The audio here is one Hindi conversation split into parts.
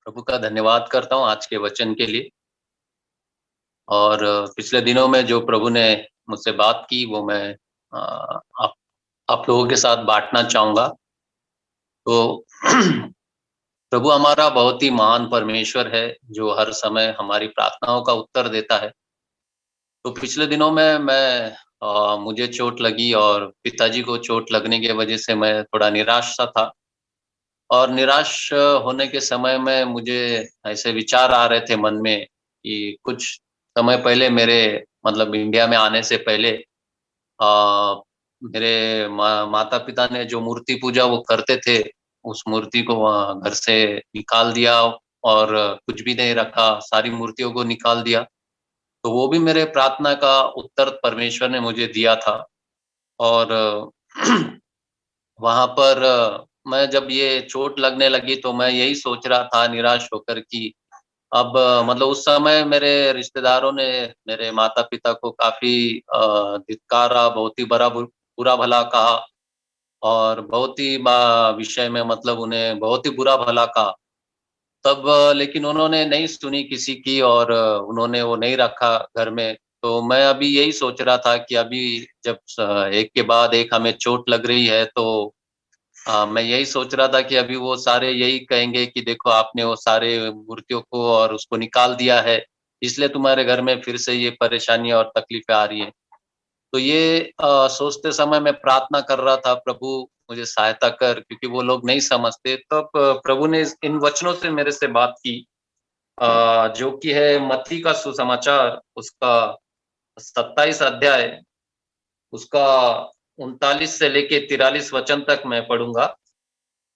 प्रभु का धन्यवाद करता हूँ आज के वचन के लिए। और पिछले दिनों में जो प्रभु ने मुझसे बात की वो मैं अ, आप आप लोगों के साथ बाँटना चाहूँगा। तो प्रभु हमारा बहुत ही महान परमेश्वर है, जो हर समय हमारी प्रार्थनाओं का उत्तर देता है। तो पिछले दिनों में मुझे चोट लगी और पिताजी को चोट लगने की वजह से मैं थोड़ा निराश-सा था। और निराश होने के समय में मुझे ऐसे विचार आ रहे थे मन में कि कुछ समय पहले मेरे मतलब इंडिया में आने से पहले मेरे माता-पिता ने जो मूर्ति पूजा वो करते थे, उस मूर्ति को वहाँ घर से निकाल दिया और कुछ भी नहीं रखा, सारी मूर्तियों को निकाल दिया। तो वो भी मेरे प्रार्थना का उत्तर परमेश्वर ने मुझे दिया था। और वहाँ पर मैं जब ये चोट लगने लगी तो मैं यही सोच रहा था निराश होकर कि अब मतलब उस समय मेरे रिश्तेदारों ने मेरे माता-पिता को काफ़ी धिक्कारा, बहुत ही बुरा-भला कहा और बहुत ही विषय में मतलब उन्हें बहुत ही बुरा-भला कहा। तब लेकिन उन्होंने नहीं सुनी किसी की और उन्होंने वो नहीं रखा घर में। तो मैं अभी यही सोच रहा था कि अभी जब एक के बाद एक हमें चोट लग रही है तो मैं यही सोच रहा था कि अभी वो सारे यही कहेंगे कि देखो आपने वो सारे मूर्तियों को और उसको निकाल दिया है, इसलिए तुम्हारे घर में फिर से ये परेशानियाँ और तकलीफ़ें आ रही हैं। तो ये सोचते समय मैं प्रार्थना कर रहा था, प्रभु मुझे सहायता कर क्योंकि वो लोग नहीं समझते। तब प्रभु ने इन वचनों से मेरे से बात की जो कि है मत्ती का सुसमाचार उसका 27 अध्याय, उसका 39 से लेके 43 वचन तक मैं पढ़ूँगा।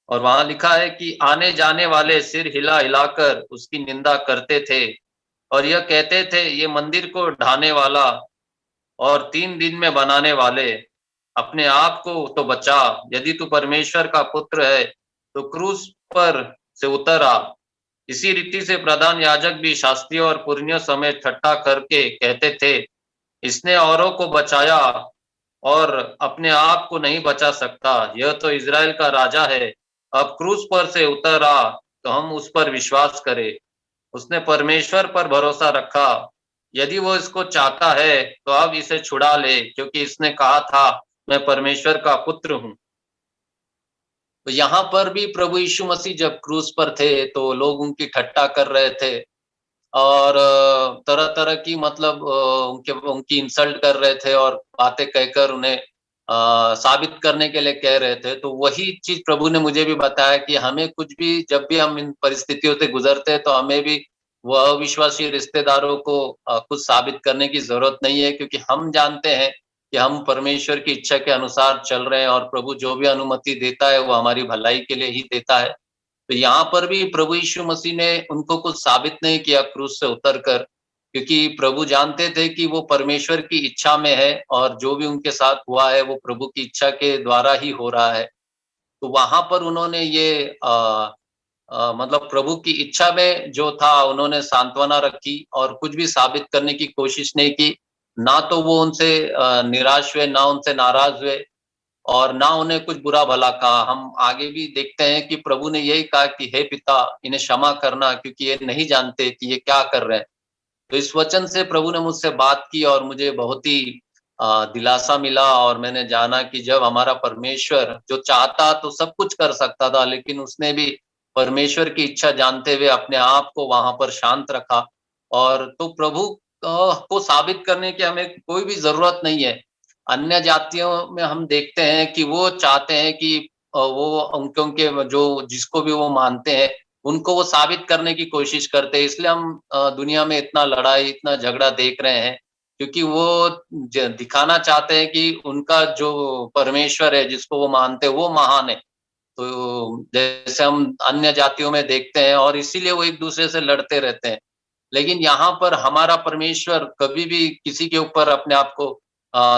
और वहाँ लिखा है कि आने-जाने वाले सिर हिला-हिलाकर उसकी निंदा करते थे और यह कहते थे, ये मंदिर को ढाने वाला और 3 दिन में बनाने वाले, अपने आप को तो बचा, यदि तू परमेश्वर का पुत्र है, तो क्रूस पर से उतर आ। इसी रीति से प्रधान याजक भी शास्त्रियों और पुरनियों समेत ठट्ठा करके कहते थे, इसने औरों को बचाया और अपने आप को नहीं बचा सकता। यह तो इज़राइल का राजा है। अब क्रूस पर से उतर आ, तो हम उस पर विश्वास करें। उसने परमेश्वर पर भरोसा रखा। यदि वो इसको चाहता है, तो अब इसे छुड़ा ले, क्योंकि इसने कहा था, मैं परमेश्वर का पुत्र हूँ। तो यहाँ पर भी प्रभु यीशु मसीह जब क्रूस पर थे, तो लोग उनकी ठट्ठा कर रहे थे और तरह-तरह की मतलब उनके उनकी इंसल्ट कर रहे थे और बातें कहकर उन्हें साबित करने के लिए कह रहे थे। तो वही चीज़ प्रभु ने मुझे भी बताया कि हमें कुछ भी जब भी हम इन परिस्थितियों से गुज़रते हैं, तो हमें भी वो अविश्वासी रिश्तेदारों को कुछ साबित करने की ज़रूरत नहीं है क्योंकि हम जानते हैं कि हम परमेश्वर की इच्छा के अनुसार चल रहे हैं और प्रभु जो भी अनुमति देता है, वो हमारी भलाई के लिए ही देता है। तो यहाँ पर भी प्रभु यीशु मसीह ने उनको कुछ साबित नहीं किया क्रूस से उतरकर, क्योंकि प्रभु जानते थे कि वो परमेश्वर की इच्छा में है और जो भी उनके साथ हुआ है, वो प्रभु की इच्छा के द्वारा ही हो रहा है। तो वहाँ पर उन्होंने ये मतलब प्रभु की इच्छा में जो था उन्होंने सांत्वना रखी और कुछ भी साबित करने की कोशिश नहीं की। ना तो वो उनसे निराश हुए, ना उनसे नाराज़ हुए और ना उन्हें कुछ बुरा-भला कहा। हम आगे भी देखते हैं कि प्रभु ने यही कहा कि हे पिता, इन्हें क्षमा करना क्योंकि ये नहीं जानते कि ये क्या कर रहे हैं। तो इस वचन से प्रभु ने मुझसे बात की और मुझे बहुत ही दिलासा मिला और मैंने जाना कि जब हमारा परमेश्वर जो चाहता तो सब कुछ कर सकता था, लेकिन उसने भी परमेश्वर की इच्छा जानते हुए अपने आप को वहाँ पर शांत रखा और तो प्रभु को साबित करने की हमें कोई भी ज़रूरत नहीं है। अन्य जातियों में हम देखते हैं कि वो चाहते हैं कि वो उनके उनके जो जिसको भी वो मानते हैं, उनको वो साबित करने की कोशिश करते हैं। इसलिए हम दुनिया में इतना लड़ाई, इतना झगड़ा देख रहे हैं, क्योंकि वो दिखाना चाहते हैं कि उनका जो परमेश्वर है, जिसको वो मानते हैं, वो महान है। तो जैसे हम अन्य जातियों में देखते हैं और इसीलिए वो एक-दूसरे से लड़ते रहते हैं। लेकिन यहाँ पर हमारा परमेश्वर कभी भी किसी के ऊपर अपने आप को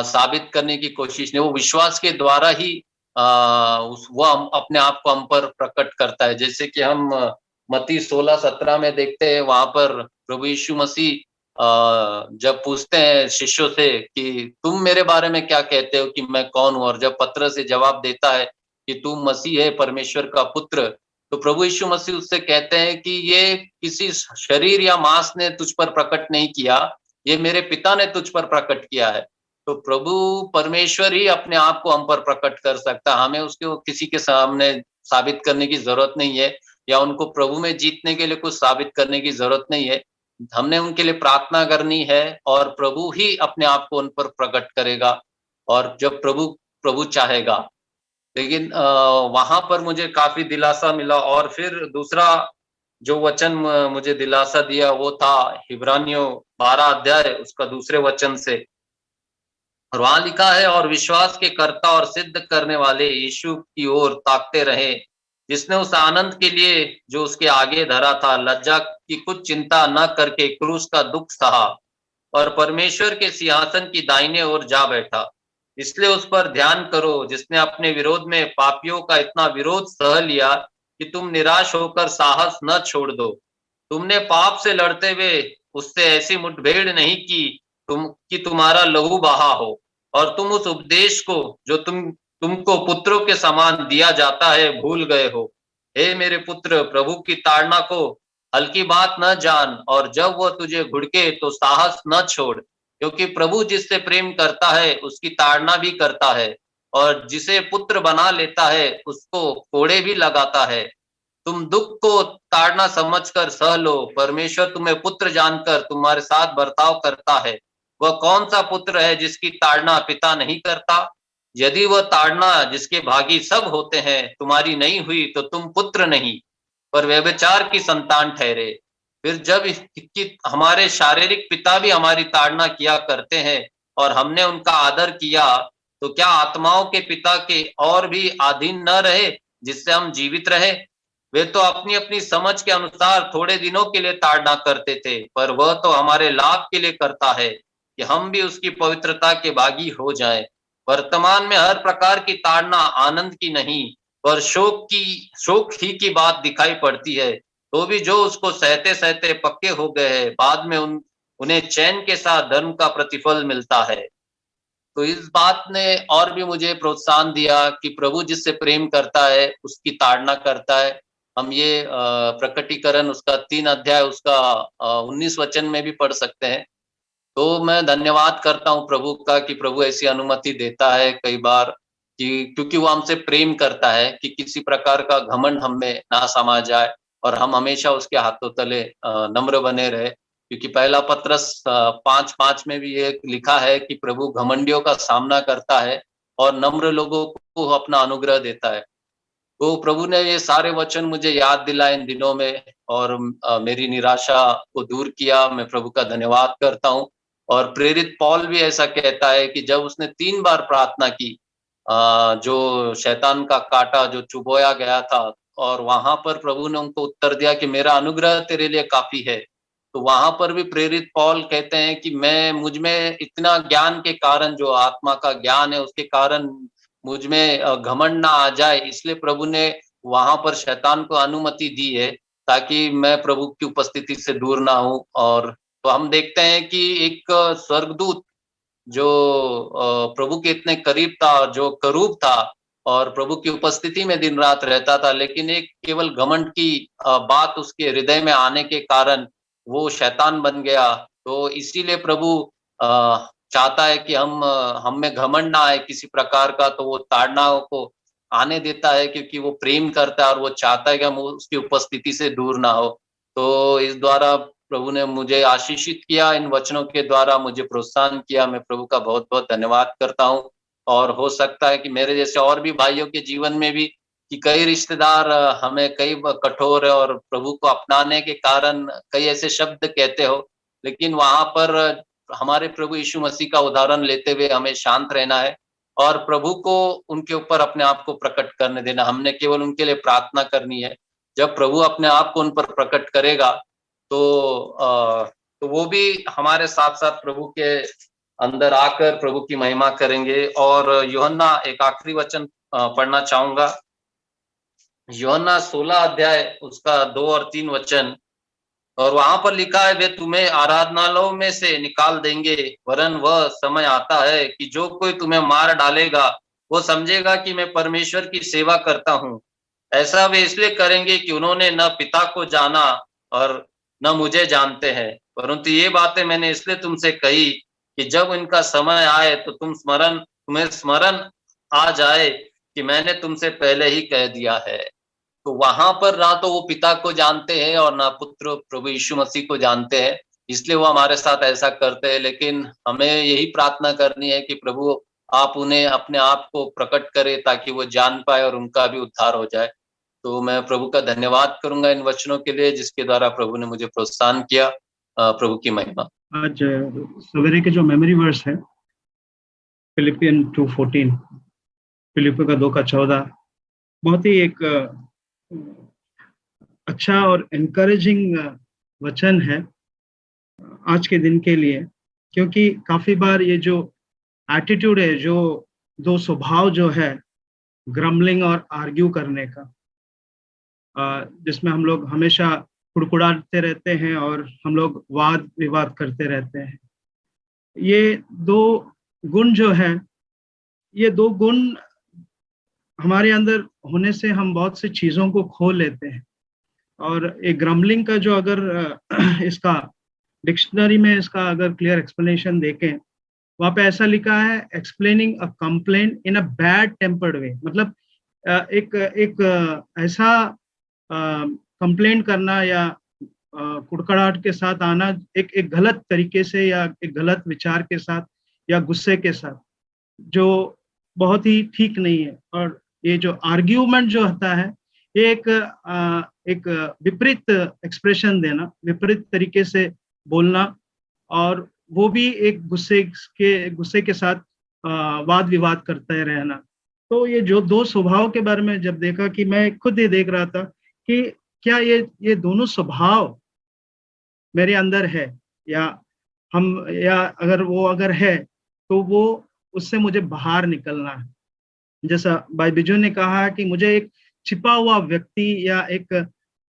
साबित करने की कोशिश नहीं, वो विश्वास के द्वारा ही अ, उस वो हम अपने आप को हम पर प्रकट करता है। जैसे कि हम मत्ती 16-17 में देखते हैं, वहाँ पर प्रभु यीशु मसीह जब पूछते हैं शिष्यों से कि तुम मेरे बारे में क्या कहते हो कि मैं कौन हूँ? और जब पतरस ये जवाब देता है कि तू मसीह है, परमेश्वर का पुत्र, तो प्रभु यीशु मसीह उससे कहते हैं कि ये किसी शरीर या मांस ने तुझ पर प्रकट नहीं किया, ये मेरे पिता ने तुझ पर प्रकट किया है। तो प्रभु परमेश्वर ही अपने आप को हम पर प्रकट कर सकता है। हमें उसको किसी के सामने साबित करने की ज़रूरत नहीं है, या उनको प्रभु में जीतने के लिए कुछ साबित करने की ज़रूरत नहीं है। हमने उनके लिए प्रार्थना करनी है और प्रभु ही अपने आप को उन पर प्रकट करेगा, और जब प्रभु प्रभु चाहेगा। लेकिन वहाँ पर मुझे काफ़ी दिलासा मिला, और फिर दूसरा जो वचन मुझे दिलासा दिया वो था इब्रानियों 12 अध्याय उसका दूसरे वचन से। और वहाँ लिखा है, और विश्वास के कर्ता और सिद्ध करने वाले यीशु की ओर ताकते रहे, जिसने उस आनंद के लिए जो उसके आगे धरा था, लज्जा की कुछ चिंता न करके क्रूस का दुख सहा और परमेश्वर के सिंहासन की दाहिने ओर जा बैठा। इसलिए उस पर ध्यान करो जिसने अपने विरोध में पापियों का इतना विरोध सह लिया कि तुम निराश होकर साहस न छोड़ दो। तुमने पाप से लड़ते हुए उससे ऐसी मुठभेड़ नहीं की कि तुम्हारा लहू बहा हो, और तुम उस उपदेश को जो तुमको पुत्रों के समान दिया जाता है भूल गए हो। हे मेरे पुत्र, प्रभु की ताड़ना को हल्की बात न जान, और जब वह तुझे घुड़के तो साहस न छोड़, क्योंकि प्रभु जिससे प्रेम करता है उसकी ताड़ना भी करता है, और जिसे पुत्र बना लेता है उसको कोड़े भी लगाता है। तुम दुख को ताड़ना समझकर सह लो, परमेश्वर तुम्हें पुत्र जानकर तुम्हारे साथ बर्ताव करता है। वह कौन सा पुत्र है जिसकी ताड़ना पिता नहीं करता? यदि वह ताड़ना जिसके भागी सब होते हैं तुम्हारी नहीं हुई, तो तुम पुत्र नहीं पर व्यभिचार की संतान ठहरे। फिर जब कि हमारे शारीरिक पिता भी हमारी ताड़ना किया करते हैं और हमने उनका आदर किया, तो क्या आत्माओं के पिता के और भी अधीन न रहे, जिससे हम जीवित रहे? वे तो अपनी अपनी समझ के अनुसार थोड़े दिनों के लिए ताड़ना करते थे, पर वह तो हमारे लाभ के लिए करता है कि हम भी उसकी पवित्रता के भागी हो जाएं। वर्तमान में हर प्रकार की ताड़ना आनंद की नहीं पर शोक ही की बात दिखाई पड़ती है। तो भी जो उसको सहते सहते पक्के हो गए हैं, बाद में उन्हें चैन के साथ धर्म का प्रतिफल मिलता है। तो इस बात ने और भी मुझे प्रोत्साहन दिया कि प्रभु जिससे प्रेम करता है उसकी ताड़ना करता है। हम ये प्रकटीकरण उसका 3 अध्याय उसका 19 वचन में भी पढ़ सकते हैं। तो मैं धन्यवाद करता हूँ प्रभु का कि प्रभु ऐसी अनुमति देता है कई बार, कि क्योंकि वो हमसे प्रेम करता है कि किसी प्रकार का घमंड हम में ना समा जाए, और हम हमेशा उसके हाथों तले नम्र बने रहे। क्योंकि पहला पत्रस 5:5 में भी ये लिखा है कि प्रभु घमंडियों का सामना करता है और नम्र लोगों को अपना अनुग्रह देता है। तो प्रभु ने ये सारे वचन मुझे याद दिलाए इन दिनों में, और मेरी निराशा को दूर किया। मैं प्रभु का धन्यवाद करता हूँ। और प्रेरित पौल भी ऐसा कहता है कि जब उसने 3 बार प्रार्थना की, जो शैतान का कांटा जो चुभोया गया था, और वहां पर प्रभु ने उनको उत्तर दिया कि मेरा अनुग्रह तेरे लिए काफी है। तो वहां पर भी प्रेरित पौल कहते हैं कि मैं मुझ में इतना ज्ञान के कारण, जो आत्मा का ज्ञान है उसके कारण मुझ में घमंड ना आ जाए, इसलिए प्रभु ने वहां पर शैतान को अनुमति दी है, ताकि मैं प्रभु की उपस्थिति से दूर ना हूं। और तो हम देखते हैं कि एक स्वर्गदूत जो प्रभु के इतने करीब था और जो करूब था और प्रभु की उपस्थिति में दिन रात रहता था, लेकिन एक केवल घमंड की बात उसके हृदय में आने के कारण वो शैतान बन गया। तो इसीलिए प्रभु चाहता है कि हम में घमंड ना आए किसी प्रकार का, तो वो ताड़नाओं को आने देता है क्योंकि वो प्रेम करता है और वो चाहता है कि हम उसकी उपस्थिति से दूर ना हो। तो इस द्वारा प्रभु ने मुझे आशीषित किया, इन वचनों के द्वारा मुझे प्रोत्साहन किया। मैं प्रभु का बहुत-बहुत धन्यवाद करता हूँ। और हो सकता है कि मेरे जैसे और भी भाइयों के जीवन में भी, कि कई रिश्तेदार हमें कई कठोर और प्रभु को अपनाने के कारण कई ऐसे शब्द कहते हो, लेकिन वहाँ पर हमारे प्रभु यीशु मसीह का उदाहरण लेते हुए हमें शांत रहना है और प्रभु को उनके ऊपर अपने आप को प्रकट करने देना। हमने केवल उनके लिए प्रार्थना करनी है। जब प्रभु अपने आप को उन पर प्रकट करेगा, तो तो वो भी हमारे साथ-साथ प्रभु के अंदर आकर प्रभु की महिमा करेंगे। और यूहन्ना एक आखिरी वचन पढ़ना चाहूँगा। यूहन्ना 16 अध्याय उसका 2 और 3 वचन। और वहां पर लिखा है, वे तुम्हें आराधनालयों में से निकाल देंगे, वरन वह समय आता है कि जो कोई तुम्हें मार डालेगा वो समझेगा कि मैं परमेश्वर की सेवा करता हूँ। ऐसा वे इसलिए करेंगे कि उन्होंने न पिता को जाना और न मुझे जानते हैं, परंतु ये बातें मैंने इसलिए तुमसे कही कि जब इनका समय आए तो तुम्हें स्मरण आ जाए कि मैंने तुमसे पहले ही कह दिया है। तो वहाँ पर ना तो वो पिता को जानते हैं और ना पुत्र प्रभु यीशु मसीह को जानते हैं, इसलिए वो हमारे साथ ऐसा करते हैं। लेकिन हमें यही प्रार्थना करनी है कि प्रभु आप उन्हें अपने आप को प्रकट करें ताकि वो जान पाए और उनका भी उद्धार हो जाए। तो मैं प्रभु का धन्यवाद करूँगा इन वचनों के लिए जिसके द्वारा प्रभु ने मुझे प्रोत्साहन किया। प्रभु की महिमा। आज सवेरे के जो मेमोरी वर्स है फिलिपियन 2:14, फिलिपियों का 2:14, बहुत ही एक अच्छा और एनकरेजिंग वचन है आज के दिन के लिए, क्योंकि काफी बार ये जो एटीट्यूड है, जो दो स्वभाव जो है ग्रम्बलिंग और आर्ग्यू करने का, जिसमें हम लोग हमेशा कुड़कुड़ाते रहते हैं और हम लोग वाद विवाद करते रहते हैं। ये दो गुण जो है, ये दो गुण हमारे अंदर होने से हम बहुत सी चीजों को खो लेते हैं। और एक ग्रम्बलिंग का जो अगर इसका डिक्शनरी में इसका अगर क्लियर एक्सप्लेनेशन देखें, वहां पे ऐसा लिखा है explaining a complaint in a bad tempered way, मतलब एक ऐसा कंप्लेंट करना या कुड़कड़ाहट के साथ आना एक गलत तरीके से या एक गलत विचार के साथ या गुस्से के साथ, जो बहुत ही ठीक नहीं है। और ये जो आर्ग्यूमेंट जो होता है, ये एक विपरीत एक्सप्रेशन देना, विपरीत तरीके से बोलना, और वो भी एक गुस्से के साथ वाद विवाद करते रहना। तो ये जो दो स्वभाव के बारे में जब देखा, कि मैं खुद ही देख रहा था कि क्या ये दोनों स्वभाव मेरे अंदर है, या अगर है तो वो उससे मुझे बाहर निकलना है। जैसा भाई बिजू ने कहा कि मुझे एक छिपा हुआ व्यक्ति या एक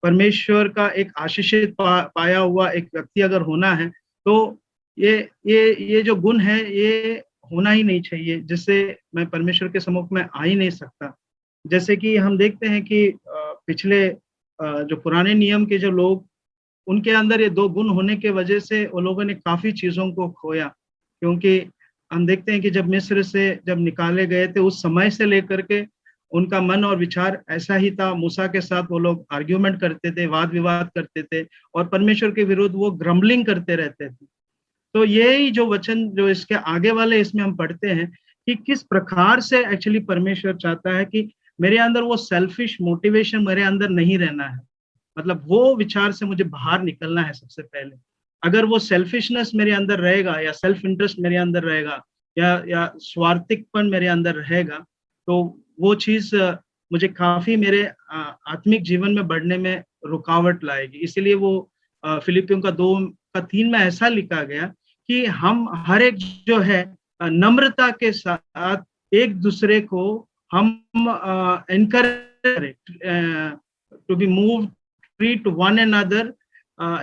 परमेश्वर का एक आशीषित पाया हुआ एक व्यक्ति अगर होना है, तो ये जो गुण है ये होना ही नहीं चाहिए, जिससे मैं परमेश्वर के सम्मुख में आ ही नहीं सकता। जैसे कि हम देखते हैं कि पिछले जो पुराने नियम के जो लोग, उनके अंदर ये दो गुण होने के वजह से वो लोगों ने काफी चीजों को खोया। क्योंकि हम देखते हैं कि जब मिस्र से जब निकाले गए थे, उस समय से लेकर के उनका मन और विचार ऐसा ही था। मूसा के साथ वो लोग आर्ग्यूमेंट करते थे, वाद विवाद करते थे, और परमेश्वर के विरुद्ध वो ग्रम्बलिंग करते रहते थे। तो यही जो वचन जो इसके आगे वाले इसमें हम पढ़ते हैं कि किस प्रकार से एक्चुअली परमेश्वर चाहता है कि मेरे अंदर वो सेल्फिश मोटिवेशन मेरे अंदर नहीं रहना है, मतलब वो विचार से मुझे बाहर निकलना है सबसे पहले। अगर वो सेल्फिशनेस मेरे अंदर रहेगा या सेल्फ इंटरेस्ट मेरे अंदर रहेगा या स्वार्थिकपन मेरे अंदर रहेगा, तो वो चीज मुझे काफी मेरे आत्मिक जीवन में बढ़ने में रुकावट लाएगी। इसीलिए वो फिलिपियों का 2:3 में ऐसा लिखा गया कि हम हर एक जो है नम्रता के साथ एक दूसरे को हम encourage to be move treat one another,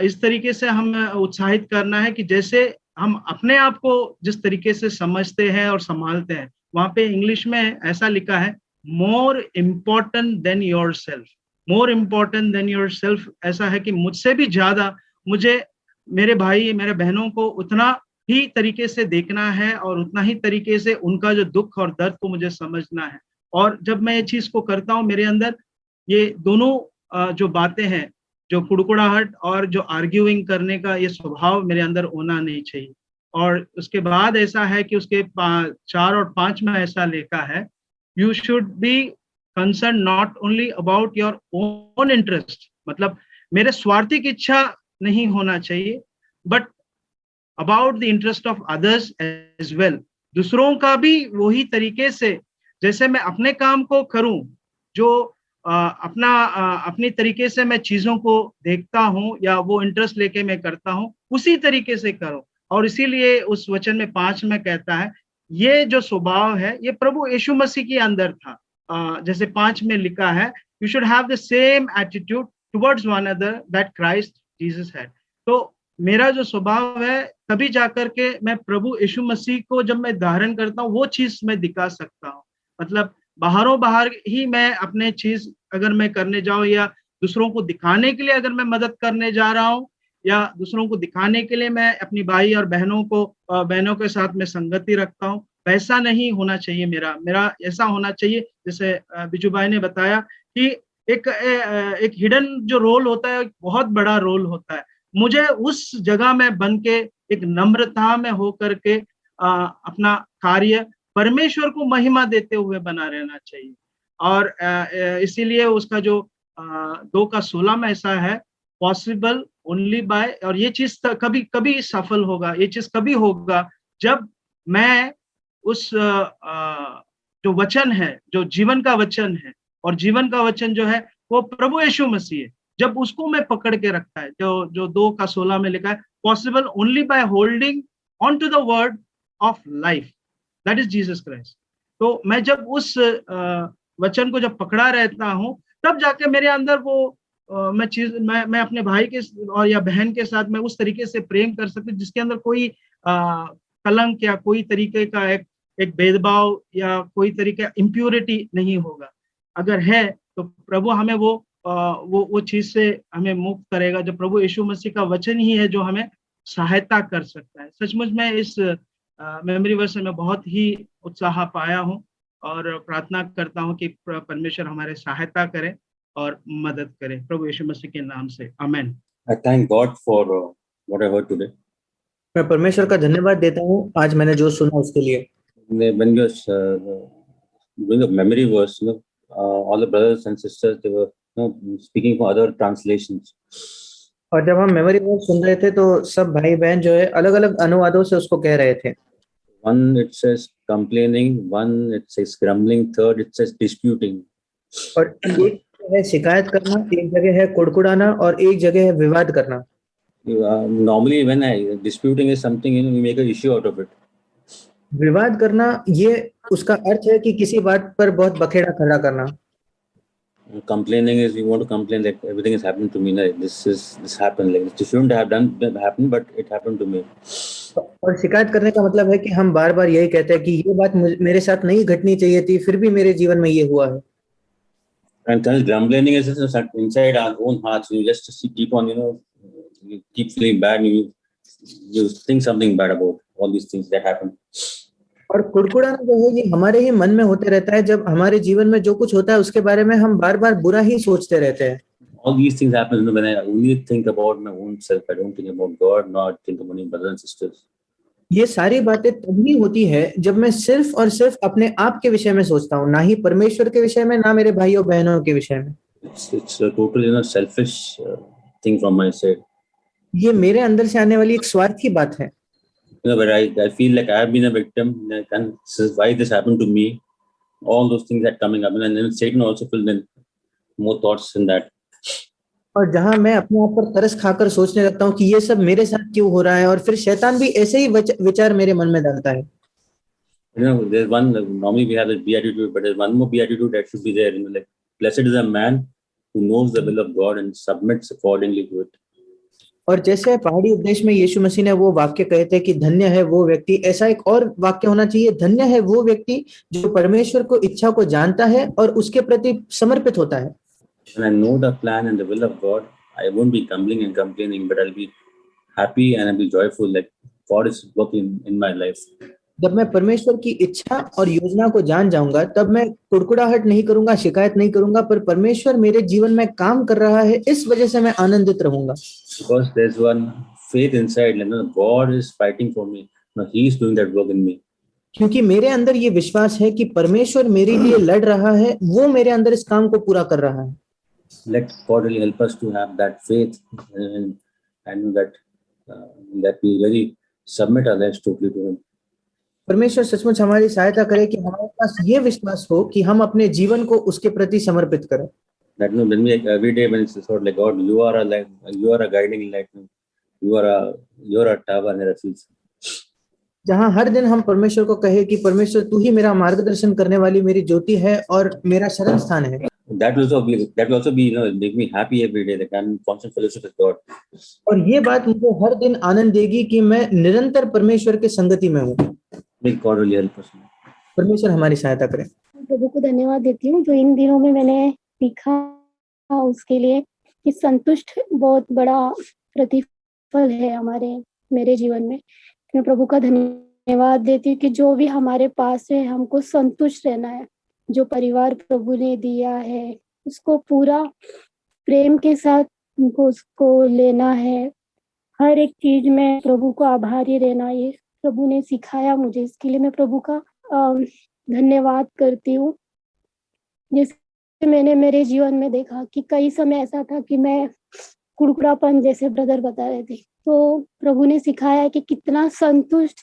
इस तरीके से हम उत्साहित करना है कि जैसे हम अपने आप को जिस तरीके से समझते हैं और संभालते हैं। वहां पे इंग्लिश में ऐसा लिखा है more important then your self, more important then your self. ऐसा है कि मुझसे भी ज्यादा मुझे मेरे भाई मेरे बहनों को उतना ही तरीके से देखना है और उतना ही तरीके से उनका जो दुख और दर्द को मुझे समझना है। और जब मैं ये चीज को करता हूँ, मेरे अंदर ये दोनों जो बातें हैं, जो कुड़कुड़ाहट और जो आर्ग्यूइंग करने का ये स्वभाव मेरे अंदर होना नहीं चाहिए। और उसके बाद ऐसा है कि उसके 4 और 5 में ऐसा लिखा है, you should be concern not only about your own interest, मतलब मेरे स्वार्थिक इच्छा नहीं होना चाहिए, but about the interest of others as well. दूसरों का भी वही तरीके से, जैसे मैं अपने काम को करूं, जो अपनी तरीके से मैं चीजों को देखता हूं या वो इंटरेस्ट लेके मैं करता हूं, उसी तरीके से करो। और इसीलिए उस वचन में 5 में कहता है ये जो स्वभाव है ये प्रभु यीशु मसीह के अंदर था। जैसे 5 में लिखा है, you should have the same attitude towards one another that Christ Jesus had. तो मेरा जो स्वभाव है, तभी जाकर के मैं प्रभु यीशु मसीह को जब मैं धारण करता हूँ, वो चीज मैं दिखा सकता हूँ। मतलब बाहरों बाहर ही मैं अपने चीज अगर मैं करने जाऊं, या दूसरों को दिखाने के लिए अगर मैं मदद करने जा रहा हूं, या दूसरों को दिखाने के लिए मैं अपनी भाई और बहनों के साथ में संगति रखता हूं, वैसा नहीं होना चाहिए। मेरा मेरा ऐसा होना चाहिए, जैसे बिजू भाई ने बताया कि एक हिडन जो रोल होता है, एक बहुत बड़ा रोल होता है। मुझे उस जगह में बन के, एक नम्रता में होकर के अपना कार्य परमेश्वर को महिमा देते हुए बना रहना चाहिए। और इसीलिए उसका जो 2:16 में ऐसा है, पॉसिबल ओनली बाय, और ये चीज कभी कभी सफल होगा, ये चीज कभी होगा जब मैं उस जो वचन है, जो जीवन का वचन है, और जीवन का वचन जो है वो प्रभु यीशु मसीह है, जब उसको मैं पकड़ के रखता है, जो जो 2:16 में लिखा है, possible only by holding on to the word of life, that is Jesus Christ. तो मैं जब उस वचन को जब पकड़ा रहता हूं, तब जाके मेरे अंदर वो मैं अपने भाई के और या बहन के साथ मैं उस तरीके से प्रेम कर सकती हूँ जिसके अंदर कोई कलंक या कोई तरीके का एक भेदभाव या कोई तरीके इम्प्योरिटी नहीं होगा। अगर है तो प्रभु हमें वो चीज से हमें मुक्त करेगा, जब प्रभु यीशु मसीह का वचन ही है जो हमें सहायता कर सकता है। सचमुच में इस मेमोरी वर्स में बहुत ही उत्साह पाया हूँ, और प्रार्थना करता हूँ कि परमेश्वर हमारे सहायता करे और मदद करे, प्रभु यीशु मसीह के नाम से, आमेन। I thank God for what I heard today. मैं परमेश्वर का धन्यवाद देता हूँ आज मैंने जो सुना उसके लिए। When you doing a memory verse, all the brothers and sisters, they were speaking for other translations. और जब हम मेमोरी वर्स सुन रहे थे तो सब भाई बहन जो है अलग अलग अनुवादों से उसको कह रहे थे। One it says complaining, one it says grumbling, third it says disputing. और एक है शिकायत करना, एक जगह है कुड़कुड़ाना, और एक जगह है विवाद करना। Normally when disputing is something, we make an issue out of it. विवाद करना ये उसका अर्थ है कि किसी बात पर बहुत बखेड़ा खड़ा करना। Complaining is you want to complain like everything is happening to me, like this happened, like this shouldn't have happened, but it happened to me. और शिकायत करने का मतलब है कि हम बार बार यही कहते हैं कि ये बात मेरे साथ नहीं घटनी चाहिए थी, फिर भी मेरे जीवन में ये हुआ है। And grumbling is inside our own hearts. You just keep on, you keep feeling bad. You think something bad about all these things that happen. और कुड़कुड़ाना जो है ये हमारे ही मन में होते रहता है, जब हमारे जीवन में जो कुछ होता है उसके बारे में हम बार बार बुरा ही सोचते रहते हैं। All these things happen when I only think about my own self. I don't think about God, not think about my brothers and sisters. ये सारी बातें तभी होती है जब मैं सिर्फ और सिर्फ अपने आप के विषय में सोचता हूँ, ना ही परमेश्वर के विषय में, ना मेरे भाइयों बहनों के विषय में। It's a totally selfish thing from my side. ये मेरे अंदर से आने वाली एक स्वार्थी बात है। But I feel like I have been a victim, and why this happened to me. All those things that coming up, and then Satan also filled in more thoughts in that. और जहां मैं अपने आप पर तरस खाकर सोचने लगता हूँ कि ये सब मेरे साथ क्यों हो रहा है, और फिर शैतान भी ऐसे ही विचार मेरे मन में डालता है। There's one, normally we have a beatitude, but there's one more beatitude that should be there. Like, blessed is a man who knows the will of God and submits accordingly to it. और जैसे पहाड़ी उपदेश में यीशु मसीह ने वो वाक्य कहे थे कि धन्य है वो व्यक्ति, ऐसा एक और वाक्य होना चाहिए, धन्य है वो व्यक्ति जो परमेश्वर को इच्छा को जानता है और उसके प्रति समर्पित होता है। When I know the plan and the will of God, I won't be grumbling and complaining, but I'll be happy and I'll be joyful that God is working in my life. जब मैं परमेश्वर की इच्छा और योजना को जान जाऊंगा तब मैं कुड़कुड़ाहट नहीं करूंगा, शिकायत नहीं करूंगा, पर परमेश्वर मेरे जीवन में काम कर रहा है, इस वजह से मैं आनंदित रहूंगा। Because there's one faith inside, God is fighting for me. He is doing that work in me. क्योंकि मेरे अंदर ये विश्वास है कि परमेश्वर मेरे लिए लड़ रहा है, वो मेरे अंदर इस काम को पूरा कर रहा है। Let God really help us to have that faith and that we really submit our lives totally to Him. परमेश्वर सचमुच हमारी सहायता करे कि हमारे पास ये विश्वास हो कि हम अपने जीवन को उसके प्रति समर्पित करें। That when we every day when it's sort like God, you are a light, you are a guiding light, you are a tower and a refuge. जहाँ हर दिन हम परमेश्वर को कहे कि परमेश्वर तू ही मेरा मार्गदर्शन करने वाली मेरी ज्योति है और मेरा शरण स्थान है। That will also be make me happy every day that I'm in constant fellowship with God. और ये बात मुझे हर दिन आनंद देगी कि मैं निरंतर परमेश्वर के संगति में हूँ। May God really help us. परमेश्वर हमारी सहायता करे। प्रभु को धन्यवाद देती हूँ जो इन दिनों में मैंने सीखा उसके लिए कि संतुष्ट बहुत बड़ा प्रतिफल है मेरे जीवन में। मैं प्रभु का धन्यवाद देती हूँ कि जो भी हमारे पास है हमको संतुष्ट रहना है। जो परिवार प्रभु ने दिया है उसको पूरा प्रेम के साथ हमको उसको लेना है। हर एक चीज में प्रभु को आभारी रहना, ये प्रभु ने सिखाया मुझे। इसके लिए मैं प्रभु का धन्यवाद करती हूँ। जैसे मैंने मेरे जीवन में देखा कि कई समय ऐसा था कि मैं कुड़कुड़ापन, जैसे ब्रदर बता रहे थे, तो प्रभु ने सिखाया कि कितना संतुष्ट,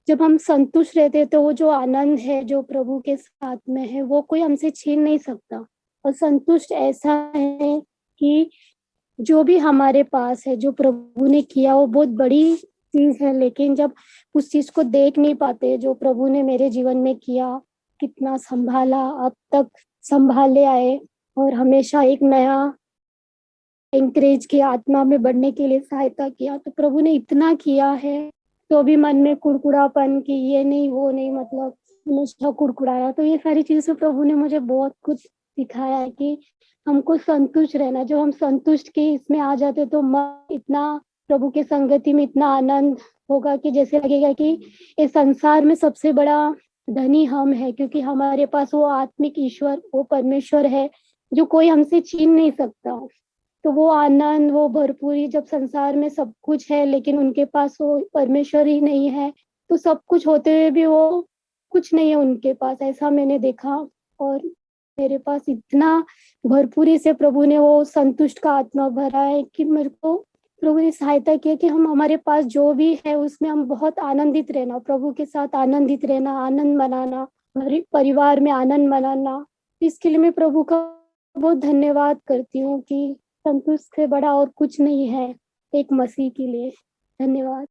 जब हम संतुष्ट रहते तो वो जो आनंद है जो प्रभु के साथ में है वो कोई हमसे छीन नहीं सकता। और संतुष्ट ऐसा है कि जो भी हमारे पास है, जो प्रभु ने किया वो बहुत बड़ी चीज है, लेकिन जब उस चीज को देख नहीं पाते जो प्रभु ने मेरे जीवन में किया, कितना संभाला, अब तक संभाले आए और हमेशा एक नया एंकरेज किया, आत्मा में बढ़ने के लिए सहायता किया। तो प्रभु ने इतना किया है तो भी मन में कुड़कुड़ापन की ये नहीं वो नहीं, मतलब हमेशा कुड़कुड़ाया। तो ये सारी चीजें प्रभु ने मुझे बहुत कुछ सिखाया है कि हमको संतुष्ट रहना। जब हम संतुष्ट के इसमें आ जाते तो मन इतना, प्रभु के संगति में इतना आनंद होगा कि जैसे लगेगा कि इस संसार में सबसे बड़ा धनी हम है, क्योंकि हमारे पास वो आत्मिक ईश्वर, वो परमेश्वर है जो कोई हमसे छीन नहीं सकता। तो वो आनंद, वो भरपूरी, जब संसार में सब कुछ है लेकिन उनके पास वो परमेश्वर ही नहीं है, तो सब कुछ होते हुए भी वो कुछ नहीं है उनके पास, ऐसा मैंने देखा। और मेरे पास इतना भरपूरी से प्रभु ने वो संतुष्ट का आत्मा भरा है कि मेरे को प्रभु ने सहायता किया कि हम, हमारे पास जो भी है उसमें हम बहुत आनंदित रहना, प्रभु के साथ आनंदित रहना, आनंद मनाना, परिवार में आनंद मनाना। इसके लिए मैं प्रभु का बहुत धन्यवाद करती हूँ कि संतुष्ट से बड़ा और कुछ नहीं है एक मसीह के लिए। धन्यवाद।